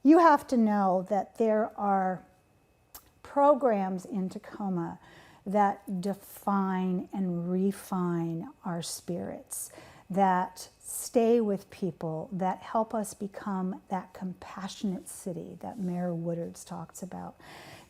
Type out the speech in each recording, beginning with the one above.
you have to know that there are programs in Tacoma that define and refine our spirits, that stay with people, that help us become that compassionate city that Mayor Woodards talks about.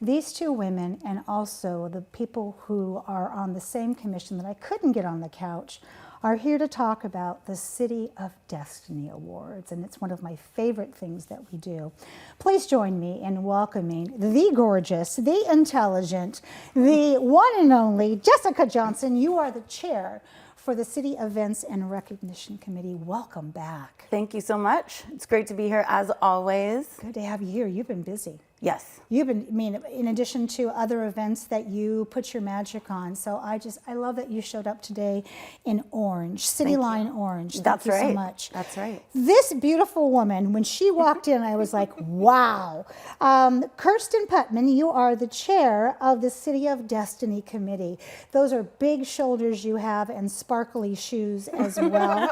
These two women, and also the people who are on the same commission that I couldn't get on the couch, are here to talk about the City of Destiny Awards, and it's one of my favorite things that we do. Please join me in welcoming the gorgeous, the intelligent, the one and only Jessica Johnson. You are the chair for the City Events and Recognition Committee. Welcome back. Thank you so much. It's great to be here as always. Good to have you here. You've been busy. Yes. You've been, I mean, in addition to other events that you put your magic on. So I love that you showed up today in orange, Cityline orange. That's right. Thank you so much. That's right. This beautiful woman, when she walked in, I was like, wow. Kirsten Putman, you are the chair of the City of Destiny Committee. Those are big shoulders you have and sparkly shoes as well.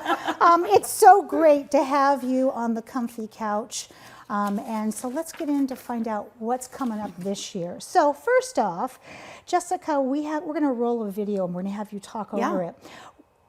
It's so great to have you on the comfy couch. And so let's get in to find out what's coming up this year. So first off, Jessica, we're going to roll a video and we're going to have you talk over it.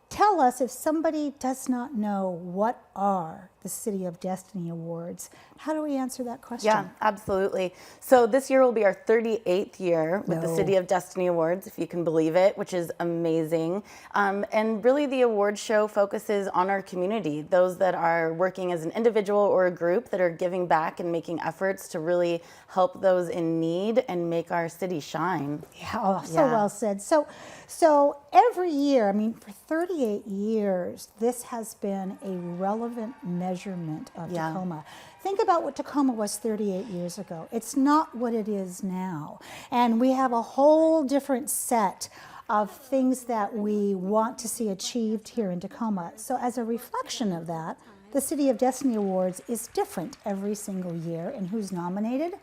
Tell us, if somebody does not know what are the City of Destiny Awards, how do we answer that question? Yeah, absolutely. So this year will be our 38th year with the City of Destiny Awards, if you can believe it, which is amazing. And really the award show focuses on our community, those that are working as an individual or a group that are giving back and making efforts to really help those in need and make our city shine. Yeah, so well said. So every year, I mean, for 38 years, this has been a relevant measurement of Tacoma. Think about what Tacoma was 38 years ago. It's not what it is now. And we have a whole different set of things that we want to see achieved here in Tacoma. So as a reflection of that, the City of Destiny Awards is different every single year in who's nominated,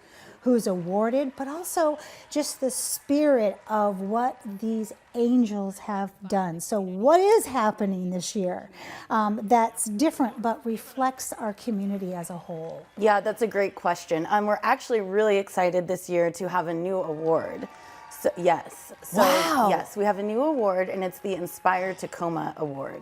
who's awarded, but also just the spirit of what these angels have done. So what is happening this year that's different but reflects our community as a whole? Yeah, that's a great question. We're actually really excited this year to have a new award. So, yes. So, wow. Yes, we have a new award, and it's the Inspire Tacoma Award.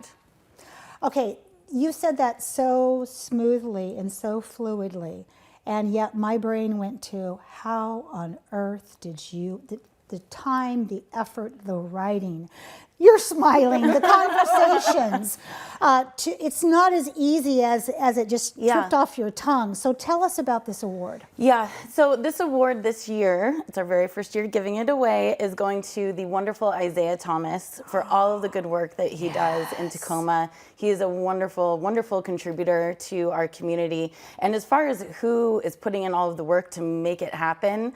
Okay, you said that so smoothly and so fluidly. And yet my brain went to, how on earth did you, the time, the effort, the writing, you're smiling, the conversations. It's not as easy as it just tripped off your tongue. So tell us about this award. Yeah, so this award this year, it's our very first year giving it away, is going to the wonderful Isaiah Thomas for all of the good work that he does in Tacoma. He is a wonderful, wonderful contributor to our community. And as far as who is putting in all of the work to make it happen,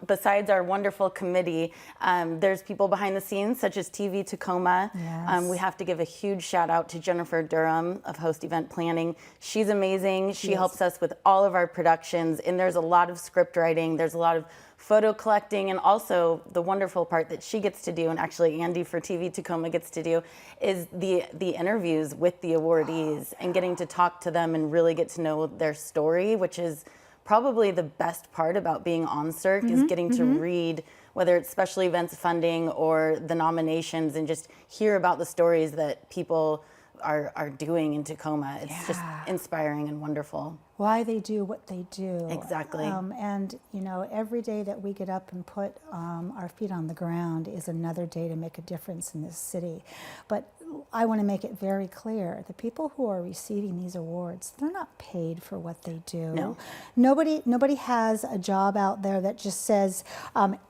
besides our wonderful committee, there's people behind the scenes such as TV Tacoma. Yes. We have to give a huge shout out to Jennifer Durham of Host Event Planning. She's amazing. She helps us with all of our productions, and there's a lot of script writing, there's a lot of photo collecting, and also the wonderful part that she gets to do, and actually Andy for TV Tacoma gets to do, is the interviews with the awardees and getting to talk to them and really get to know their story, which is probably the best part about being on CIRC, is getting to read, whether it's special events funding or the nominations, and just hear about the stories that people are doing in Tacoma. It's just inspiring and wonderful. Why they do what they do. Exactly. And, you know, every day that we get up and put our feet on the ground is another day to make a difference in this city. But I want to make it very clear, the people who are receiving these awards, they're not paid for what they do. No. Nobody has a job out there that just says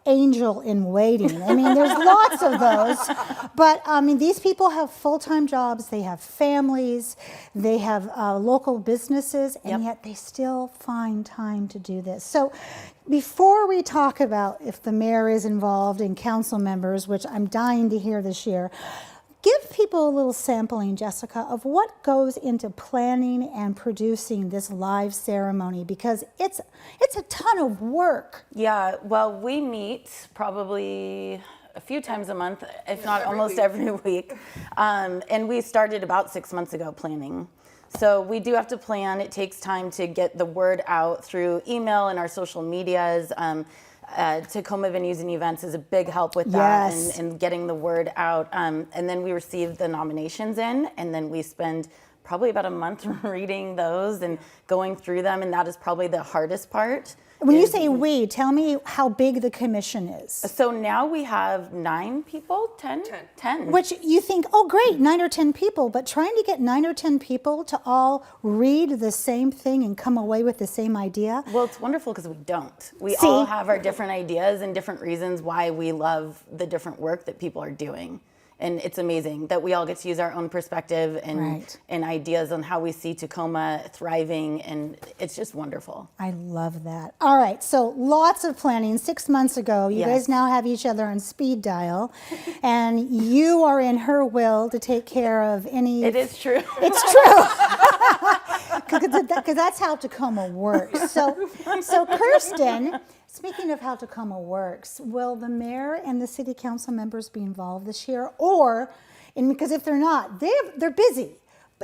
angel in waiting. I mean, there's lots of those. But, I mean, these people have full-time jobs, they have families, they have local businesses, and yet they still find time to do this. So before we talk about if the mayor is involved and council members, which I'm dying to hear this year, give people a little sampling, Jessica, of what goes into planning and producing this live ceremony, because it's a ton of work. Yeah, well, we meet probably a few times a month, if not almost every week. And we started about 6 months ago planning. So we do have to plan. It takes time to get the word out through email and our social medias. Tacoma Venues and Events is a big help with that and getting the word out. And then we receive the nominations in, and then we spend probably about a month reading those and going through them, and that is probably the hardest part. When you say we, tell me how big the commission is. So now we have 9 people, 10? 10. Which you think, oh great, 9 or 10 people, but trying to get 9 or 10 people to all read the same thing and come away with the same idea. Well, it's wonderful because we don't. We all have our different ideas and different reasons why we love the different work that people are doing. And it's amazing that we all get to use our own perspective and ideas on how we see Tacoma thriving, and it's just wonderful. I love that. All right, so lots of planning. 6 months ago, you guys now have each other on speed dial, and you are in her will to take care of any... It is true. It's true. Because that's how Tacoma works. So Kirsten... Speaking of how Tacoma works, will the mayor and the city council members be involved this year? Because if they're not, they're busy.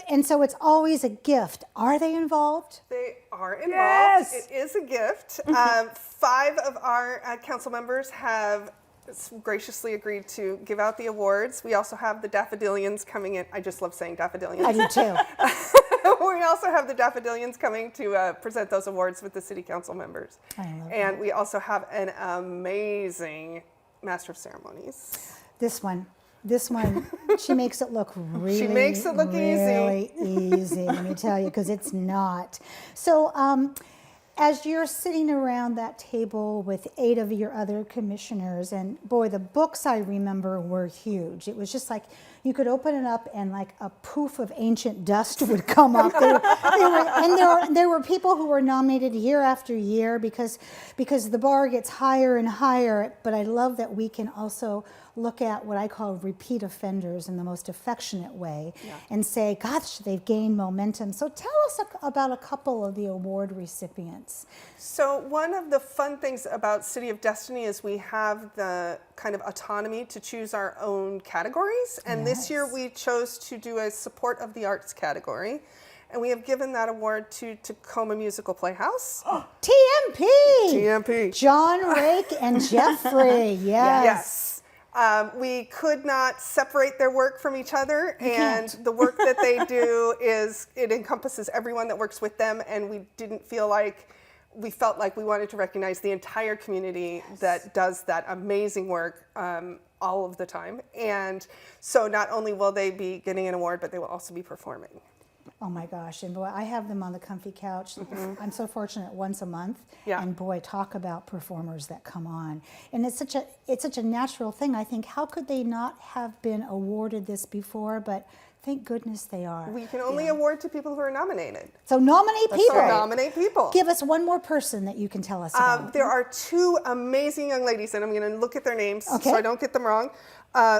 And so it's always a gift. Are they involved? They are involved. Yes. It is a gift. 5 of our council members have graciously agreed to give out the awards. We also have the Daffodilians coming in. I just love saying Daffodilians. I do too. We also have the Daffodilians coming to present those awards with the city council members. I love and that. we also have an amazing Master of Ceremonies. This one, she makes it look really, really easy, let me tell you, because it's not. So as you're sitting around that table with 8 of your other commissioners, and boy, the books I remember were huge. It was just like you could open it up and like a poof of ancient dust would come up. There were people who were nominated year after year because the bar gets higher and higher. But I love that we can also look at what I call repeat offenders in the most affectionate way and say, gosh, they've gained momentum. So tell us about a couple of the award recipients. So one of the fun things about City of Destiny is we have the kind of autonomy to choose our own categories. And this year we chose to do a support of the arts category. And we have given that award to Tacoma Musical Playhouse. TMP! TMP. John Rake and Jeffrey, Yes. We could not separate their work from each other, and the work that they do it encompasses everyone that works with them, and we felt like we wanted to recognize the entire community that does that amazing work all of the time. And so not only will they be getting an award, but they will also be performing. Oh my gosh, and boy, I have them on the comfy couch. I'm so fortunate once a month. Yeah. And boy, talk about performers that come on. And it's such a natural thing. I think, how could they not have been awarded this before? But thank goodness they are. We can only award to people who are nominated. So nominate people. So nominate people. Give us one more person that you can tell us about. There are 2 amazing young ladies, and I'm going to look at their names so I don't get them wrong.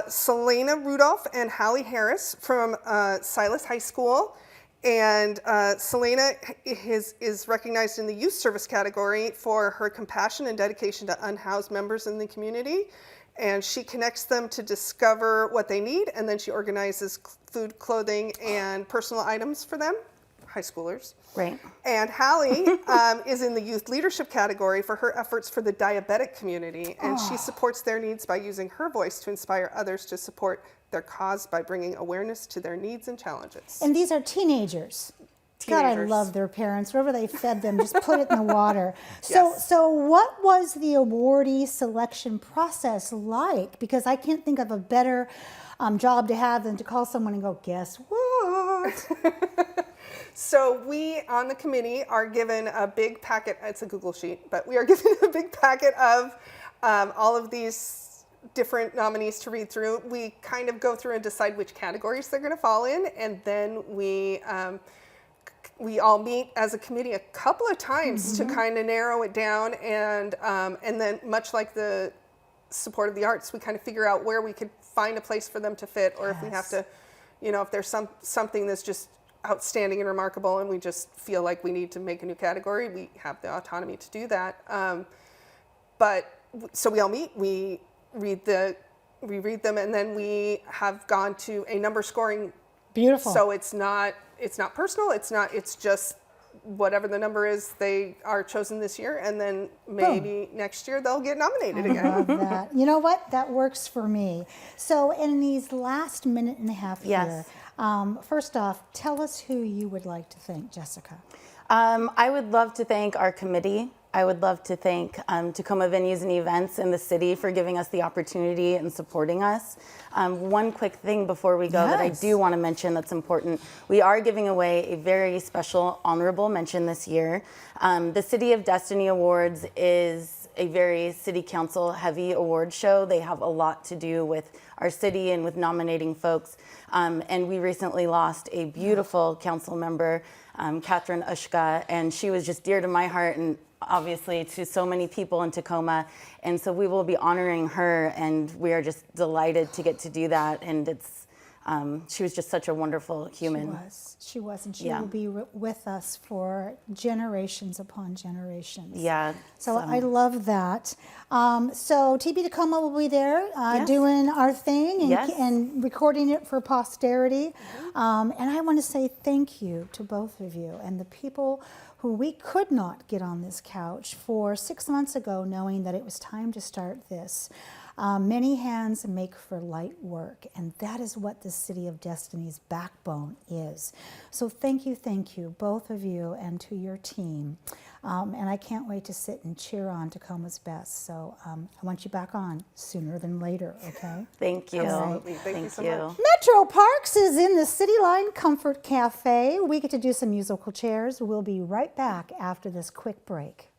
Selena Rudolph and Hallie Harris from Silas High School. And Selena is recognized in the youth service category for her compassion and dedication to unhoused members in the community. And she connects them to discover what they need, and then she organizes food, clothing, and personal items for them, high schoolers. Right. And Hallie is in the youth leadership category for her efforts for the diabetic community, and she supports their needs by using her voice to inspire others to support their cause by bringing awareness to their needs and challenges. And these are teenagers. God, I love their parents. Wherever they fed them, just put it in the water. So what was the awardee selection process like? Because I can't think of a better job to have than to call someone and go, guess what? So we, on the committee, are given a big packet. It's a Google sheet, but we are given a big packet of all of these different nominees to read through. We kind of go through and decide which categories they're going to fall in, and then we all meet as a committee a couple of times to kind of narrow it down, and then much like the support of the arts, we kind of figure out where we could find a place for them to fit, or if we have to, if there's something that's just outstanding and remarkable and we just feel like we need to make a new category, we have the autonomy to do that. So we all meet, we read them, and then we have gone to a number scoring Beautiful. So it's not personal. It's just whatever the number is, they are chosen this year, and then maybe next year they'll get nominated again. Love that. You know what? That works for me. So in these last minute and a half here, first off, tell us who you would like to thank, Jessica. I would love to thank our committee. I would love to thank Tacoma Venues and Events in the city for giving us the opportunity and supporting us. One quick thing before we go that I do want to mention that's important. We are giving away a very special honorable mention this year. The City of Destiny Awards is a very city council heavy award show. They have a lot to do with our city and with nominating folks. And we recently lost a beautiful council member, Catherine Ushka, and she was just dear to my heart and obviously to so many people in Tacoma. And so we will be honoring her, and we are just delighted to get to do that. And it's she was just such a wonderful human. She was, and she will be with us for generations upon generations. Yeah. So I love that. So TB Tacoma will be there doing our thing and recording it for posterity. And I want to say thank you to both of you and the people who we could not get on this couch for 6 months ago, knowing that it was time to start this. Many hands make for light work, and that is what the City of Destiny's backbone is. So thank you, both of you, and to your team. And I can't wait to sit and cheer on Tacoma's best. So I want you back on sooner than later, okay? Thank you. Absolutely. Thank you so much. Metro Parks is in the Cityline Comfort Cafe. We get to do some musical chairs. We'll be right back after this quick break.